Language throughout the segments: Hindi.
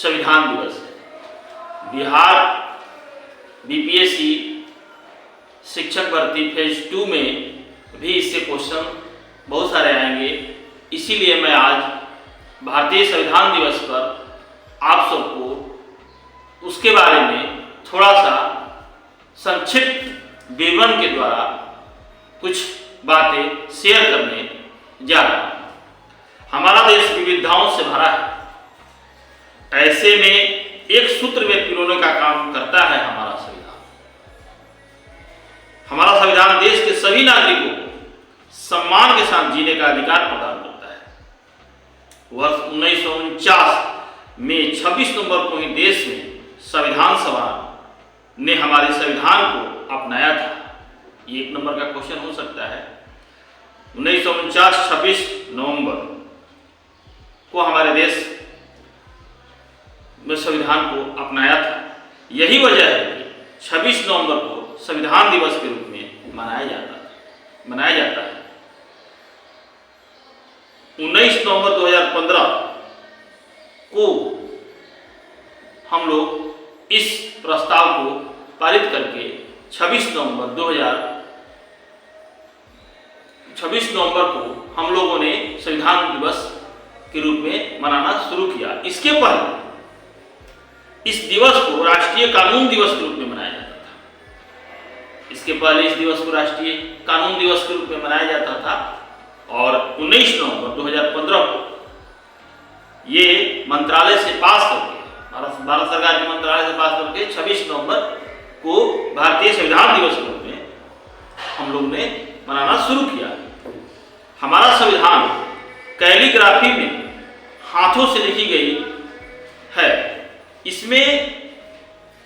संविधान दिवस है। बिहार बीपीएससी शिक्षक भर्ती फेज 2 में भी इससे क्वेश्चन बहुत सारे आएंगे। इसीलिए मैं आज भारतीय संविधान दिवस पर आप सबको उसके बारे में थोड़ा सा संक्षिप्त विवरण के द्वारा कुछ बातें शेयर करने जा रहा हूँ। हमारा देश विविधताओं से भरा है, ऐसे में एक सूत्र में पिरोने का काम करता है हमारा संविधान। हमारा संविधान देश के सभी नागरिकों को सम्मान के साथ जीने का अधिकार प्रदान करता है। वर्ष 1949 में 26 नवंबर को ही देश में संविधान सभा ने हमारे संविधान को अपनाया था। ये 1 नंबर का क्वेश्चन हो सकता है। 1949 26 नवंबर को हमारे देश में संविधान को अपनाया था। यही वजह है कि 26 नवंबर को संविधान दिवस के रूप में मनाया जाता है। 19 नवंबर 2015 को हम लोग इस प्रस्ताव को पारित करके 26 नवंबर को हम लोगों ने संविधान दिवस के रूप में मनाना शुरू किया। इसके पहले इस दिवस को राष्ट्रीय कानून दिवस के रूप में मनाया जाता था। इसके पहले इस दिवस को राष्ट्रीय कानून दिवस के रूप में मनाया जाता था और 19 नवंबर 2015 को ये मंत्रालय से पास करके भारत सरकार के मंत्रालय से पास करके 26 नवंबर को भारतीय संविधान दिवस के रूप में हम लोग ने मनाना शुरू किया। हमारा संविधान कैलीग्राफी में हाथों से लिखी गई है। इसमें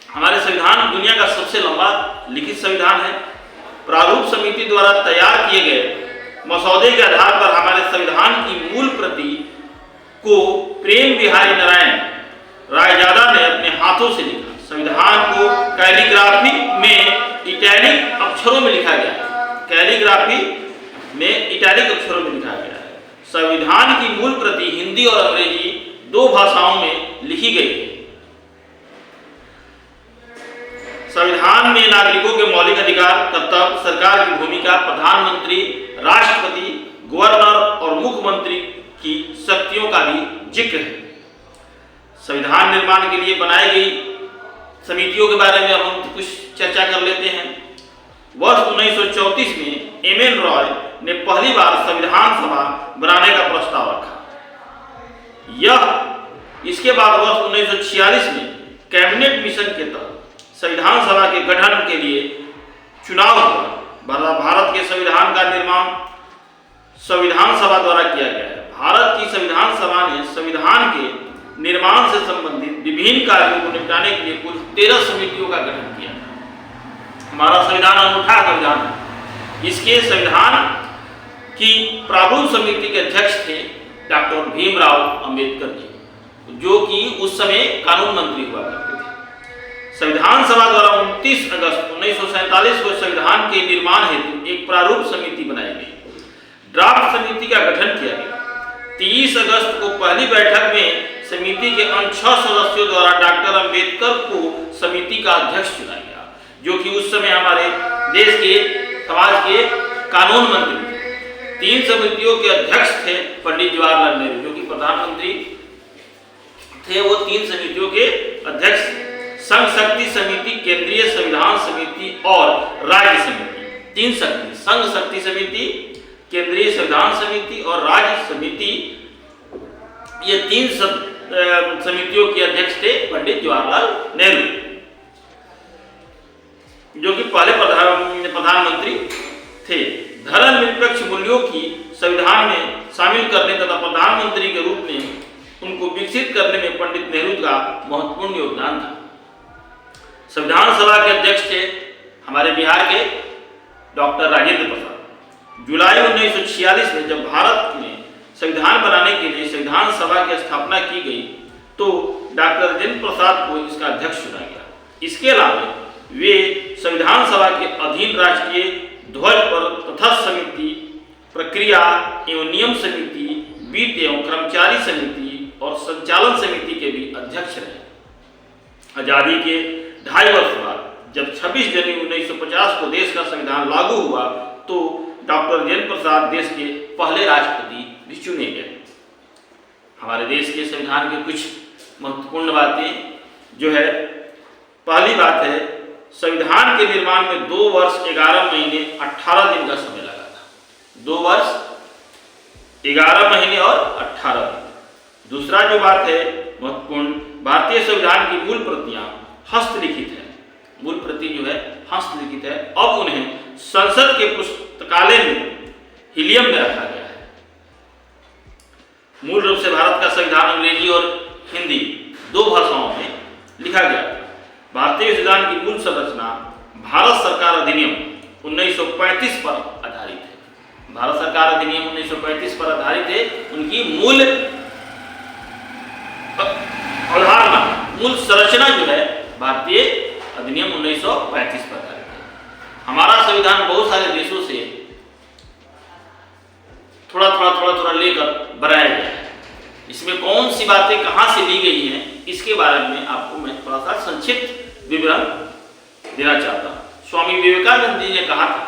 हमारे संविधान दुनिया का सबसे लंबा लिखित संविधान है। प्रारूप समिति द्वारा तैयार किए गए मसौदे के आधार पर हमारे संविधान की मूल प्रति को प्रेम बिहारी नारायण रायजादा ने अपने हाथों से लिखा। संविधान को कैलीग्राफी में इटैलिक अक्षरों में लिखा गया है। कैलीग्राफी में इटैलिक अक्षरों में लिखा गया है। संविधान की मूल प्रति हिंदी और अंग्रेजी 2 भाषाओं में लिखी गई है। संविधान में नागरिकों के मौलिक अधिकार, कर्तव्य, सरकार की भूमिका, प्रधानमंत्री, राष्ट्रपति, गवर्नर और मुख्यमंत्री की शक्तियों का भी जिक्र है। संविधान निर्माण के लिए बनाई गई समितियों के बारे में हम कुछ चर्चा कर लेते हैं। वर्ष 1934 में एम.एन. रॉय ने पहली बार संविधान सभा बनाने का प्रस्ताव रखा। इसके बाद वर्ष 1946 में कैबिनेट मिशन के तहत संविधान सभा के गठन के लिए चुनाव हुआ। भारत के संविधान का निर्माण संविधान सभा द्वारा किया गया है। भारत की संविधान सभा ने संविधान के निर्माण से संबंधित विभिन्न कार्यों को निपटाने के लिए कुल 13 समितियों का गठन किया। हमारा संविधान अनूठा संविधान है। इसके संविधान की प्रारूप समिति के अध्यक्ष थे डॉक्टर भीमराव अंबेडकर जी, जो कि उस समय कानून मंत्री हुआ करते थे। संविधान सभा द्वारा 29 अगस्त 1947 को संविधान के निर्माण हेतु एक प्रारूप समिति बनाई गई। ड्राफ्ट समिति का गठन किया गया। 30 अगस्त को पहली बैठक में समिति के अन्य 6 सदस्यों द्वारा डॉक्टर अंबेडकर को समिति का अध्यक्ष चुना गया, जो कि उस समय हमारे देश के समाज के कानून मंत्री थे। 3 समितियों के अध्यक्ष थे पंडित जवाहरलाल नेहरू, जो कि प्रधानमंत्री थे। वो 3 समितियों के अध्यक्ष थे। संघ शक्ति समिति, केंद्रीय संविधान समिति और राज्य समिति। 3 शक्ति, संघ शक्ति समिति, केंद्रीय संविधान समिति और राज्य समिति, ये 3 समितियों के अध्यक्ष थे पंडित जवाहरलाल नेहरू, जो कि पहले प्रधानमंत्री थे। धर्मनिरपेक्ष मूल्यों की संविधान में शामिल करने तथा प्रधानमंत्री के रूप में उनको विकसित करने में पंडित नेहरू का महत्वपूर्ण योगदान था। संविधान सभा के अध्यक्ष थे हमारे बिहार के डॉक्टर राजेंद्र प्रसाद। जुलाई 1946 में जब भारत में संविधान बनाने के लिए संविधान सभा की स्थापना की गई तो डॉक्टर राजेंद्र प्रसाद को इसका अध्यक्ष चुना गया। इसके अलावा वे संविधान सभा के अधीन राष्ट्रीय ध्वज पर तटस्थ समिति, प्रक्रिया एवं नियम समिति, वित्त एवं कर्मचारी समिति और संचालन समिति के भी अध्यक्ष रहे। आज़ादी के 2.5 वर्ष बाद जब 26 जनवरी 1950 को देश का संविधान लागू हुआ तो डॉक्टर राजेंद्र प्रसाद देश के पहले राष्ट्रपति भी चुने गए। हमारे देश के संविधान की कुछ महत्वपूर्ण बातें जो है, पहली बात है संविधान के निर्माण में 2 वर्ष 11 महीने 18 दिन का समय लगा था। 2 वर्ष 11 महीने और 18 दिन। दूसरा जो बात है महत्वपूर्ण, भारतीय संविधान की मूल प्रतियां हस्तलिखित है। मूल प्रति जो है हस्तलिखित है। अब उन्हें संसद के पुस्तकालय में हीलियम में रखा गया है। मूल रूप से भारत का संविधान अंग्रेजी और हिंदी 2 भाषाओं में लिखा गया था। भारतीय संविधान की मूल संरचना भारत सरकार अधिनियम 1935 पर आधारित है। भारत सरकार अधिनियम 1935 पर आधारित है। उनकी मूल अवधारणा, मूल संरचना जो है भारतीय अधिनियम 1935 पर आधारित है। हमारा संविधान बहुत सारे देशों से थोड़ा लेकर बनाया गया है। इसमें कौन सी बातें कहां से ली गई हैं, इसके बारे में आपको मैं थोड़ा सा संक्षिप्त विवरण देना चाहता हूं। स्वामी विवेकानंद जी ने कहा था,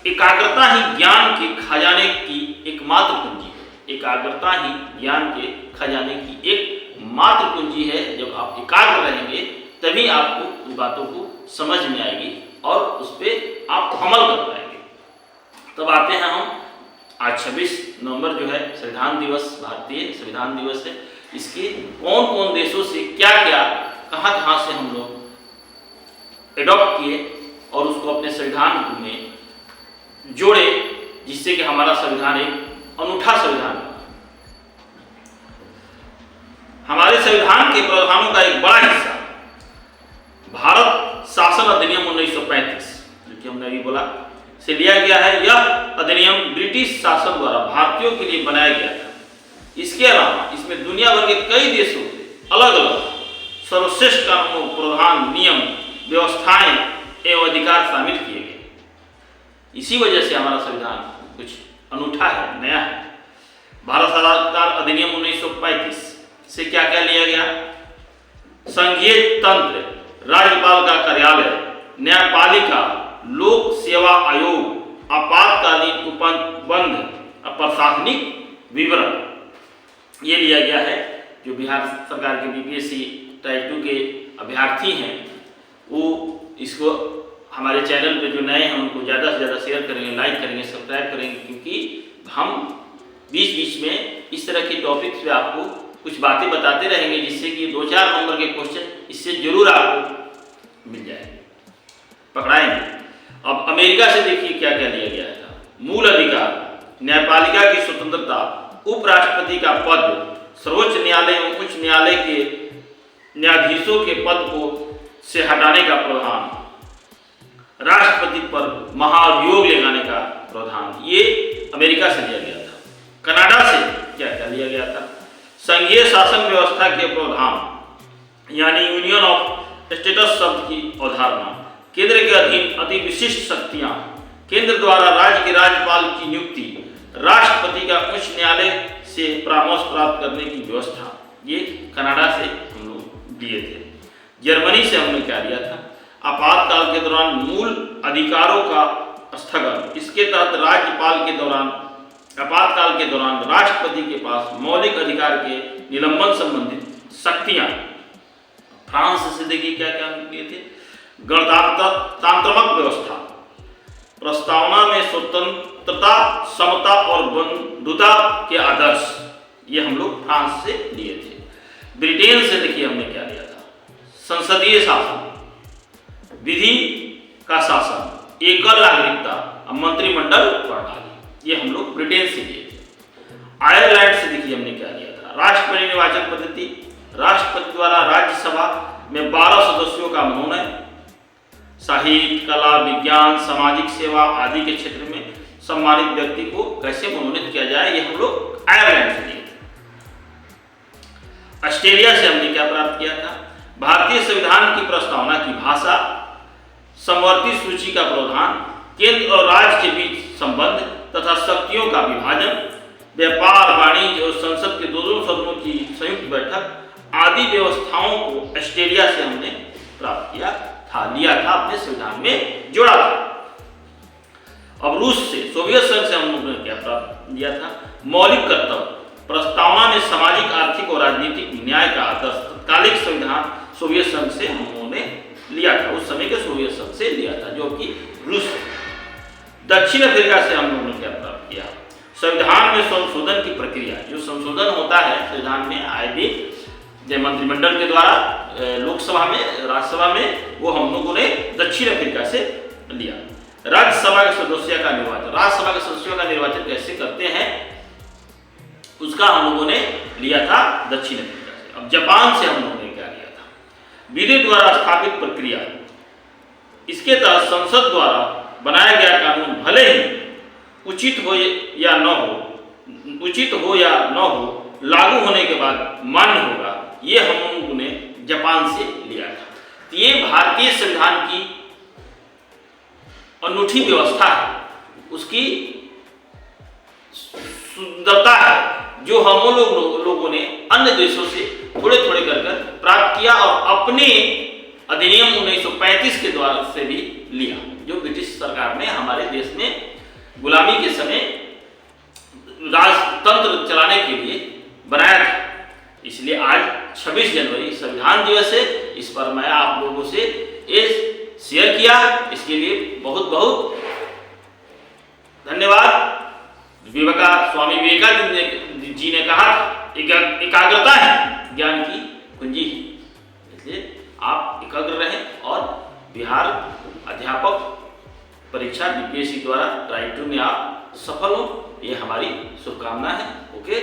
एकाग्रता ही ज्ञान के खजाने की एकमात्र कुंजी है। एकाग्रता ही ज्ञान के खजाने की एकमात्र कुंजी है। जब आप एकाग्र रहेंगे तभी आपको उन बातों को समझ में आएगी और उस पर आप अमल कर पाएंगे। तब आते हैं हम, आज 26 नवंबर जो है संविधान दिवस, भारतीय संविधान दिवस है। इसके कौन कौन देशों से क्या क्या कहां से हम लोग एडॉप्ट किए और उसको अपने संविधान में जोड़े, जिससे कि हमारा संविधान एक अनूठा संविधान है। हमारे संविधान के प्रावधानों का एक बड़ा हिस्सा भारत शासन अधिनियम 1935, जो कि हमने अभी बोला, से लिया गया है। यह अधिनियम ब्रिटिश शासन द्वारा भारतीयों के लिए बनाया गया था। इसके अलावा इसमें दुनिया भर के कई देशों के अलग अलग सर्वश्रेष्ठ कानूनों, प्रावधान, नियम, व्यवस्थाएं एवं अधिकार शामिल किए गए। इसी वजह से हमारा संविधान कुछ अनूठा है, नया है। भारत सरकार अधिनियम 1935 से क्या क्या लिया गया? संघीय तंत्र, राज्यपाल का कार्यालय, न्यायपालिका, लोक सेवा आयोग, आपातकालीन उपबंध, प्रशासनिक विवरण, ये लिया गया है। जो बिहार सरकार के बीपीएससी टाइप 2 के अभ्यर्थी हैं वो इसको हमारे चैनल पे जो नए हैं उनको ज़्यादा से ज़्यादा शेयर करेंगे, लाइक करेंगे, सब्सक्राइब करेंगे, क्योंकि हम बीच बीच में इस तरह के टॉपिक्स पे आपको कुछ बातें बताते रहेंगे, जिससे कि 2-4 नंबर के क्वेश्चन इससे जरूर आपको मिल जाएंगे, पकड़ाएंगे। अब अमेरिका से देखिए क्या क्या लिया गया था। मूल अधिकार, न्यायपालिका की स्वतंत्रता, उपराष्ट्रपति का पद, सर्वोच्च न्यायालय एवं उच्च न्यायालय के न्यायाधीशों के पद को से हटाने का प्रावधान, राष्ट्रपति पर महाभियोग लगाने का प्रावधान, ये अमेरिका से लिया गया था। कनाडा से क्या क्या लिया गया था? संघीय शासन व्यवस्था के प्रावधान, यानी यूनियन ऑफ स्टेटस शब्द की अवधारणा, केंद्र के अधीन अति विशिष्ट शक्तियां, केंद्र द्वारा राज्य के राज्यपाल की नियुक्ति, राष्ट्रपति का उच्च न्यायालय से परामर्श प्राप्त करने की व्यवस्था, ये कनाडा से हम लोग लिए थे। जर्मनी से हमने क्या लिया था? आपातकाल के दौरान मूल अधिकारों का स्थगन। इसके तहत राज्यपाल के दौरान, आपातकाल के दौरान राष्ट्रपति के पास मौलिक अधिकार के निलंबन संबंधित शक्तियां। फ्रांस से देखिए क्या क्या किए थे? गणतंत्रात्मक व्यवस्था, प्रस्तावना में स्वतंत्रता, समता और बंधुता के आदर्श, ये हम लोग फ्रांस से लिए थे। ब्रिटेन से देखिए हमने क्या लिया था? संसदीय शासन, विधि का शासन, एकल नागरिकता, मंत्रिमंडल प्रणाली, ये हम लोग ब्रिटेन से लिए थे। आयरलैंड से देखिए हमने क्या लिया था? राष्ट्रपति निर्वाचन पद्धति, राष्ट्रपति द्वारा राज्यसभा में 12 सदस्यों का मनोनयन, साहित्य, कला, विज्ञान, सामाजिक सेवा आदि के क्षेत्र में सम्मानित व्यक्ति को कैसे मनोनीत किया जाए, ये हम लोग आयरलैंड से लिए थे। ऑस्ट्रेलिया से हमने क्या प्राप्त किया था? भारतीय संविधान की प्रस्तावना की भाषा, समवर्ती सूची का प्रावधान, केंद्र और राज्य के बीच संबंध तथा शक्तियों का विभाजन, व्यापार, वाणिज्य और संसद के दोनों सदनों की संयुक्त बैठक आदि व्यवस्थाओं को ऑस्ट्रेलिया से हमने प्राप्त लिया था, अपने संविधान में जोड़ा था। अब रूस से, सोवियत संघ से हम लोगों ने क्या प्राप्त लिया था? मौलिक कर्तव्य, प्रस्तावना में सामाजिक, आर्थिक और राजनीतिक न्याय का आदर्श। तत्कालिक संविधान सोवियत संघ से हम लोगों ने लिया था, उस समय के सोवियत संघ से लिया था, जो कि रूस। दक्षिण अफ्रीका से हम लोगों ने क्या प्राप्त किया? संविधान में संशोधन की प्रक्रिया, जो संशोधन होता है संविधान में आए दिन मंत्रिमंडल के द्वारा, लोकसभा में, राज्यसभा में, वो हम लोगों ने दक्षिण अफ्रीका से लिया। राज्यसभा के सदस्यों का निर्वाचन, राज्यसभा के सदस्यों का निर्वाचन कैसे करते हैं उसका हम लोगों ने लिया था दक्षिण अफ्रीका से। अब जापान से हम लोगों ने क्या लिया था? विधि द्वारा स्थापित प्रक्रिया, इसके तहत संसद द्वारा बनाया गया कानून भले ही उचित हो या न हो, लागू होने के बाद मान्य होगा, ये हम लोगों ने जापान से लिया था। तो ये भारतीय संविधान की अनूठी व्यवस्था है, उसकी सुंदरता है, जो हम लोगों ने अन्य देशों से थोड़े थोड़े कर प्राप्त किया और अपने अधिनियम 1935 के द्वारा से भी लिया, जो ब्रिटिश सरकार ने हमारे देश में गुलामी के समय राजतंत्र चलाने के लिए बनाया था। इसलिए आज 26 जनवरी संविधान दिवस है, इस पर मैं आप लोगों से शेयर किया, इसके लिए बहुत बहुत धन्यवाद। स्वामी विवेकानंद जी ने कहा एकाग्रता है ज्ञान की कुंजी, इसलिए आप एकाग्र रहें और बिहार अध्यापक परीक्षा बीपीएससी द्वारा राइटिंग में आप सफल हो, ये हमारी शुभकामना है। ओके।